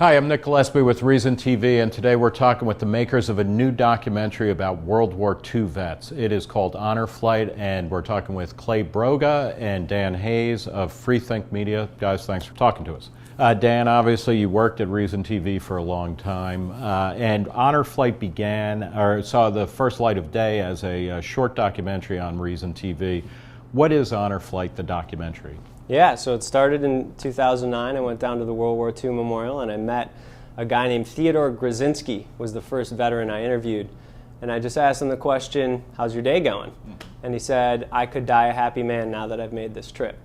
Hi, I'm Nick Gillespie with ReasonTV, and today we're talking with the makers of a new documentary about World War II vets. It is called Honor Flight, and we're talking with Clay Broga and Dan Hayes of Freethink Media. Guys, thanks for talking to us. Dan, obviously you worked at ReasonTV for a long time, and Honor Flight saw the first light of day as a short documentary on ReasonTV. What is Honor Flight, the documentary? Yeah, so it started in 2009. I went down to the World War II Memorial and I met a guy named Theodore Grzinski, was the first veteran I interviewed. And I just asked him the question, how's your day going? And he said, I could die a happy man now that I've made this trip.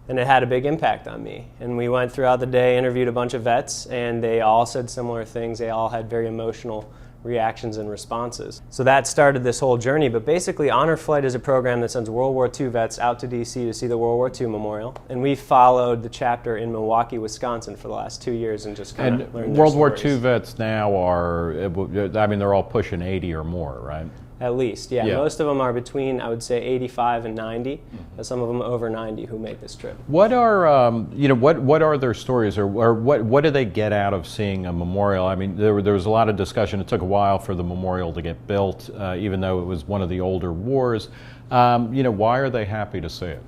And it had a big impact on me. And we went throughout the day, interviewed a bunch of vets, and they all said similar things. They all had very emotional reactions and responses. So that started this whole journey, but basically Honor Flight is a program that sends World War II vets out to DC to see the World War II Memorial, and we followed the chapter in Milwaukee, Wisconsin for the last 2 years and just kind of learned their World War stories. II vets now are, I mean, they're all pushing 80 or more, right? At least, yeah. Most of them are between, I would say, 85 and 90. Some of them over 90 who make this trip. What are, what are their stories, or what do they get out of seeing a memorial? I mean, there was a lot of discussion. It took a while for the memorial to get built, even though it was one of the older wars. Why are they happy to see it?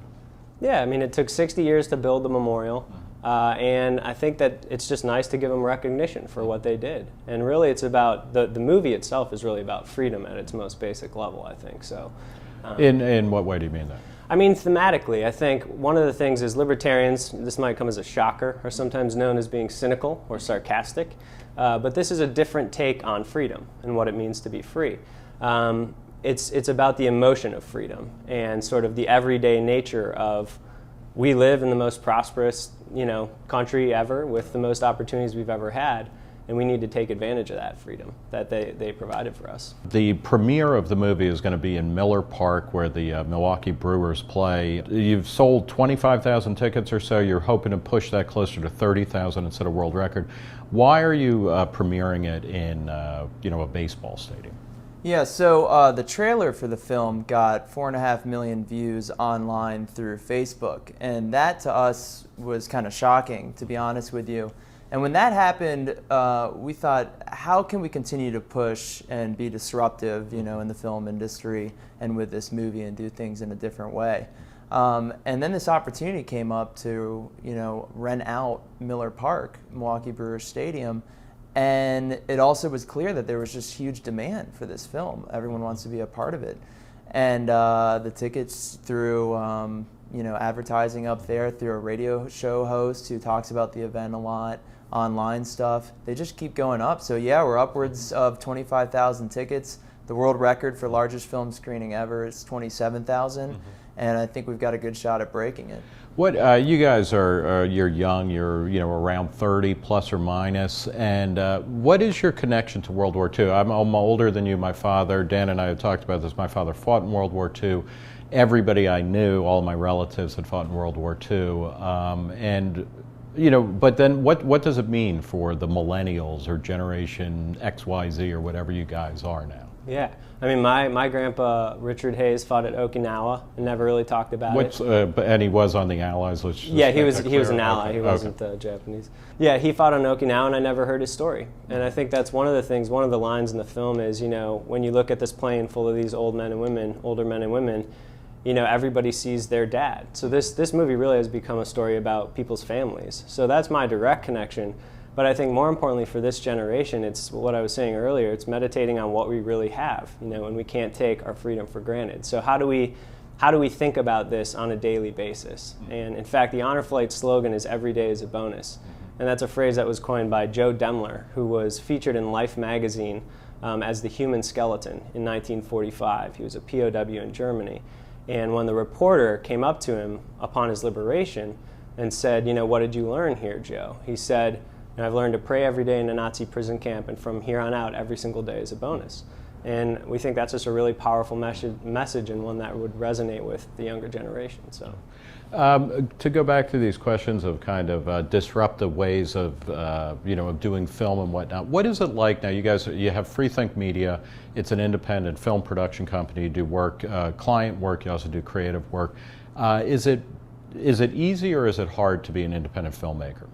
Yeah, I mean, it took 60 years to build the memorial. And I think that it's just nice to give them recognition for what they did. And really it's about, the movie itself is really about freedom at its most basic level, I think. So, in what way do you mean that? I mean, thematically, I think one of the things is libertarians, this might come as a shocker, are sometimes known as being cynical or sarcastic. But this is a different take on freedom and what it means to be free. It's about the emotion of freedom and sort of the everyday nature of, we live in the most prosperous, country ever with the most opportunities we've ever had, and we need to take advantage of that freedom that they provided for us. The premiere of the movie is going to be in Miller Park, where the Milwaukee Brewers play. You've sold 25,000 tickets or so. You're hoping to push that closer to 30,000 instead of world record. Why are you premiering it in a baseball stadium? Yeah, so the trailer for the film got 4.5 million views online through Facebook, and that to us was kind of shocking, to be honest with you. And when that happened, we thought, how can we continue to push and be disruptive, in the film industry and with this movie and do things in a different way? And then this opportunity came up to, rent out Miller Park, Milwaukee Brewers Stadium. And it also was clear that there was just huge demand for this film. Everyone wants to be a part of it. And the tickets through, advertising up there, through a radio show host who talks about the event a lot, online stuff, they just keep going up. So yeah, we're upwards of 25,000 tickets. The world record for largest film screening ever is 27,000. And I think we've got a good shot at breaking it. What you guys you're young, you're around 30 plus or minus, and what is your connection to World War II? I'm older than you. My father, Dan and I had talked about this. My father fought in World War II. Everybody I knew, all my relatives had fought in World War II, but then what does it mean for the millennials or generation XYZ or whatever you guys are now? Yeah, I mean, my grandpa, Richard Hayes, fought at Okinawa and never really talked about it. And he was on the Allies. Yeah, he was an ally. Okay. He wasn't Japanese. Yeah, he fought on Okinawa, and I never heard his story. And I think that's one of the things, one of the lines in the film is, when you look at this plane full of these older men and women, everybody sees their dad. So this movie really has become a story about people's families. So that's my direct connection. But I think more importantly for this generation, it's what I was saying earlier, it's meditating on what we really have, and we can't take our freedom for granted. So how do we think about this on a daily basis? And in fact, the Honor Flight slogan is "Every day is a bonus." And that's a phrase that was coined by Joe Demler, who was featured in Life magazine as the human skeleton in 1945. He was a POW in Germany. And when the reporter came up to him upon his liberation and said, what did you learn here, Joe? He said, I've learned to pray every day in a Nazi prison camp, and from here on out, every single day is a bonus. And we think that's just a really powerful message and one that would resonate with the younger generation. So, to go back to these questions of kind of disruptive ways of of doing film and whatnot, what is it like now? You have Freethink Media. It's an independent film production company. You do work, client work. You also do creative work. Is it easy or is it hard to be an independent filmmaker?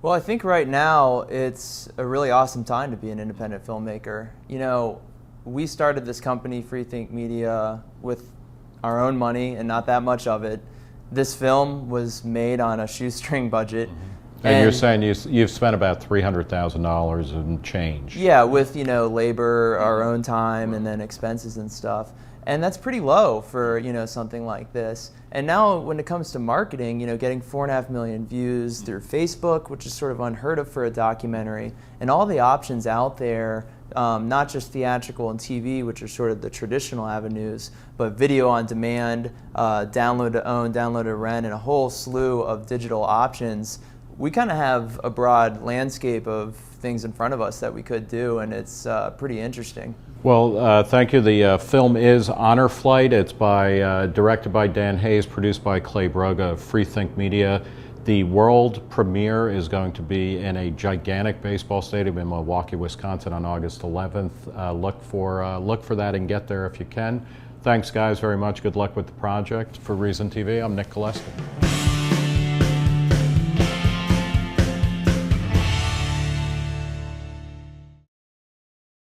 Well, I think right now it's a really awesome time to be an independent filmmaker. You know, we started this company, Freethink Media, with our own money and not that much of it. This film was made on a shoestring budget. And you're saying you've spent about $300,000 in change. Yeah, with, you know, labor, our own time, and then expenses and stuff. And that's pretty low for, you know, something like this. And now when it comes to marketing, you know, getting 4.5 million views through Facebook, which is sort of unheard of for a documentary, and all the options out there, not just theatrical and TV, which are sort of the traditional avenues, but video on demand, download to own, download to rent, and a whole slew of digital options. We kind of have a broad landscape of things in front of us that we could do, and it's pretty interesting. Well, thank you. The film is Honor Flight. It's directed by Dan Hayes, produced by Clay Broga of Freethink Media. The world premiere is going to be in a gigantic baseball stadium in Milwaukee, Wisconsin on August 11th. Look for that and get there if you can. Thanks, guys, very much. Good luck with the project. For Reason TV, I'm Nick Gillespie.